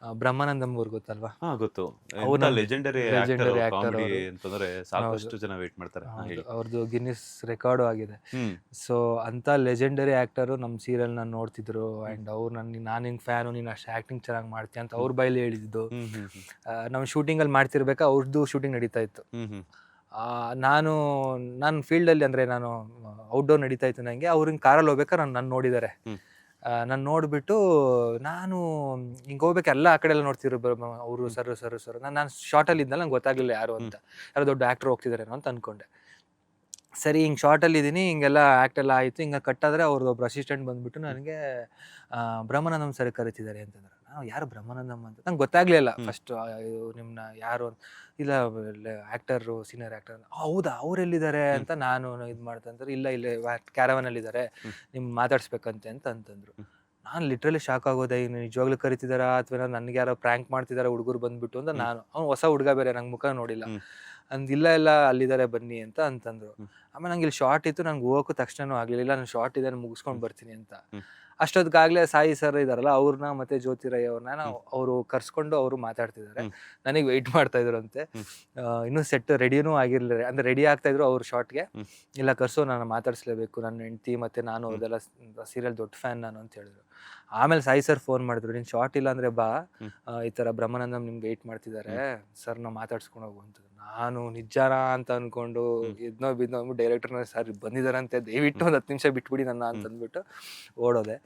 ಬ್ರಹ್ಮಾನಂದಂ ಅವ್ರು ಗೊತ್ತಲ್ವಾ? ಹಾ, ಗೊತ್ತು. ಎಂತ ಅವ್ರು legendary actor legendary actor comedy ಅವರು. ಅಂತಂದ್ರೆ ಹೌದು, ಸಾಕಷ್ಟು ಜನ ವೇಟ್ ಮಾಡ್ತಾರೆ. ಹಾ, ಹೌದು. ಹೇಳಿ. ಅವ್ರದ್ದು ಗಿನ್ನಿಸ್ ರೆಕಾರ್ಡು ಆಗಿದೆ. ಹ್ಮ್ ಸೊ ಅಂತ ಲೆಜೆಂಡರಿ ಆಕ್ಟರು ನಮ್ಮ ಸೀರಿಯಲ್ನ ನೋಡ್ತಿದ್ರು. ಹ್ಮ್ ಆ್ಯಂಡ್ ಅವ್ರು ನಾನು ನಿನ್ನ ಫ್ಯಾನು, ನೀನು ಅಷ್ಟು ಆ್ಯಕ್ಟಿಂಗ್ ಚೆನ್ನಾಗಿ ಮಾಡ್ತೀಯ ಅಂತ ಹ್ಮ್ ಅವ್ರ ಬಾಯಲ್ಲಿ ಹೇಳಿದ್ದು. ಹ್ಮ್ ಹ್ಮ್ ಹ್ಮ್ ನಮ್ಮ ಶೂಟಿಂಗಲ್ಲಿ ಮಾಡ್ತಿರ್ಬೇಕಾ ಅವ್ರದ್ದು ಶೂಟಿಂಗ್ ನಡೀತಾ ಇತ್ತು. ಹ್ಮ್ ಹ್ಮ್ ಆ, ನಾನು ನಾನು ಫೀಲ್ಡಲ್ಲಿ ಅಂದರೆ ನಾನು ಔಟ್ಡೋರ್ ನಡೀತಾ ಇತ್ತು ನನಗೆ. ಅವ್ರು ಹಿಂಗೆ ಕಾರಲ್ಲಿ ಹೋಗ್ಬೇಕಾರೆ ನನ್ನ ನೋಡಿದ್ದಾರೆ. ಹ್ಮ್ ನಾನು ನೋಡಿಬಿಟ್ಟು ನಾನು ಹಿಂಗೆ ಹೋಗ್ಬೇಕು ಎಲ್ಲ ಆ ಕಡೆ ಎಲ್ಲ ನೋಡ್ತಿದ್ರು. ಅವರು ಹ್ಮ್ ಸರ್ ಸರ್ ಸರ್ ನಾನು ಶಾರ್ಟಲ್ಲಿ ಇದ್ನಲ್ಲ, ನಂಗೆ ಗೊತ್ತಾಗಲಿಲ್ಲ ಯಾರು ಹ್ಮ್ ಅಂತ. ಯಾರೋ ದೊಡ್ಡ ಆ್ಯಕ್ಟ್ರ್ ಹೋಗ್ತಿದ್ದಾರೇನೋ ಅಂತ ಅಂದ್ಕೊಂಡೆ. ಸರಿ ಹಿಂಗೆ ಶಾರ್ಟಲ್ಲಿ ಇದ್ದೀನಿ, ಹಿಂಗೆಲ್ಲ ಆ್ಯಕ್ಟ್ ಎಲ್ಲ ಆಯಿತು. ಹಿಂಗೆ ಕಟ್ಟಾದರೆ ಅವ್ರದ್ದು ಒಬ್ರು ಅಸಿಸ್ಟೆಂಟ್ ಬಂದುಬಿಟ್ಟು ಹ್ಮ್ ನನಗೆ ಬ್ರಹ್ಮಾನಂದಂ ಸರ್ ಕರೀತಿದ್ದಾರೆ ಅಂತಂದ್ರು. ನಾವು ಯಾರು ಬ್ರಹ್ಮಾನಂದಂ ಅಂತ ನಂಗೆ ಗೊತ್ತಾಗಲಿಲ್ಲ ಹ್ಮ್ ಫಸ್ಟು. ನಿಮ್ಮನ್ನ ಯಾರು ಅಂತ. ಇಲ್ಲ ಆ್ಯಕ್ಟರು, ಸೀನಿಯರ್ ಆ್ಯಕ್ಟರ್. ಹೌದಾ, ಅವರೆಲ್ಲಿದ್ದಾರೆ ಹ್ಮ್ ಅಂತ ನಾನು ಇದು ಮಾಡ್ತಂದ್ರೆ, ಇಲ್ಲ ಇಲ್ಲೇ ಕ್ಯಾರವನಲ್ಲಿದ್ದಾರೆ, ಹ್ಮ್ ನಿಮ್ಮ ಮಾತಾಡ್ಸ್ಬೇಕಂತೆ ಅಂತಂದ್ರು. ಹ್ಮ್ ನಾನು ಲಿಟ್ರಲಿ ಶಾಕ್ ಆಗೋದೆ. ಇನ್ನು ನಿಜವಾಗ್ಲೂ ಕರಿತಿದ್ದಾರಾ ಅಥವಾ ನನಗೆ ಯಾರೋ ಪ್ರ್ಯಾಂಕ್ ಮಾಡ್ತಿದ್ದಾರೆ ಹುಡುಗರು ಬಂದ್ಬಿಟ್ಟು ಅಂತ ಹ್ಮ್ ನಾನು. ಅವ್ನು ಹೊಸ ಹುಡುಗ ಬೇರೆ, ನಂಗೆ ಮುಖ ನೋಡಿಲ್ಲ. ಹ್ಮ್ ಇಲ್ಲ ಇಲ್ಲ ಅಲ್ಲಿದ್ದಾರೆ ಬನ್ನಿ ಅಂತಂದ್ರು. ಹ್ಮ್ ಆಮೇಲೆ ನಂಗೆ ಇಲ್ಲಿ ಶಾರ್ಟ್ ಇತ್ತು, ನಂಗೆ ಹೋಗೋಕ್ಕೂ ತಕ್ಷಣನೂ ಆಗಲಿಲ್ಲ. ಇಲ್ಲ ನಾನು ಶಾರ್ಟ್ ಇದೆ, ನಾನು ಮುಗಿಸ್ಕೊಂಡು ಹ್ಮ್ ಬರ್ತೀನಿ ಅಂತ. ಹ್ಮ್ ಅಷ್ಟೊತ್ತಿಗಾಗಲೇ ಸಾಯಿ ಸರ್ ಇದ್ದಾರಲ್ಲ, ಅವ್ರನ್ನ ಮತ್ತೆ ಜ್ಯೋತಿ ರೈ ಅವ್ರನ್ನ ಹ್ಮ್ ಅವರು ಕರ್ಸ್ಕೊಂಡು ಅವರು ಮಾತಾಡ್ತಿದ್ದಾರೆ. ಹ್ಮ್ ನನಗೆ ವೆಯ್ಟ್ ಮಾಡ್ತಾ ಇದ್ರಂತೆ. ಹ್ಮ್ ಇನ್ನೂ ಸೆಟ್ ರೆಡಿನೂ ಆಗಿರಲಿಲ್ಲ, ಅಂದರೆ ರೆಡಿ ಆಗ್ತಾ ಇದ್ರು ಅವ್ರ ಶಾರ್ಟ್ಗೆ. ಹ್ಮ್ ಇಲ್ಲ ಕರ್ಸೋ, ನಾನು ಮಾತಾಡಿಸ್ಲೇಬೇಕು, ನನ್ನ ಹೆಂಡ್ತಿ ಮತ್ತು ನಾನು ಹ್ಮ್ ಅವ್ರದ್ದೆಲ್ಲ ಸೀರಿಯಲ್ ದೊಡ್ಡ ಫ್ಯಾನ್ ನಾನು ಅಂತ ಹೇಳಿದ್ರು. ಆಮೇಲೆ ಸಾಯಿ ಸರ್ ಫೋನ್ ಮಾಡಿದ್ರು, ನೀನು ಶಾರ್ಟ್ ಇಲ್ಲ ಅಂದರೆ ಬಾ, ಹ್ಮ್ ಈ ಥರ ಬ್ರಹ್ಮಾನಂದಂ ನಿಮ್ಗೆ ವೆಯ್ಟ್ ಮಾಡ್ತಿದ್ದಾರೆ, ಸರ್ನ ಮಾತಾಡ್ಸ್ಕೊಂಡು ಹೋಗು ಅಂತಂದ್ರು. ನಾನು ನಿಜಾನಾ ಅಂತ ಅಂದ್ಕೊಂಡು ಹ್ಮ್ ಎದ್ನೋ ಬಿದ್ನೋ ಅಂದ್ಬಿಟ್ಟು ಡೈರೆಕ್ಟರ್ನ, ಸರ್ ಬಂದಿದ್ದಾರಂತೆ, ದಯವಿಟ್ಟು ಒಂದು 10 ನಿಮಿಷ ಬಿಟ್ಬಿಡಿ ನನ್ನ ಹ್ಮ್ ಅಂತಂದ್ಬಿಟ್ಟು ಓಡೋದೆ.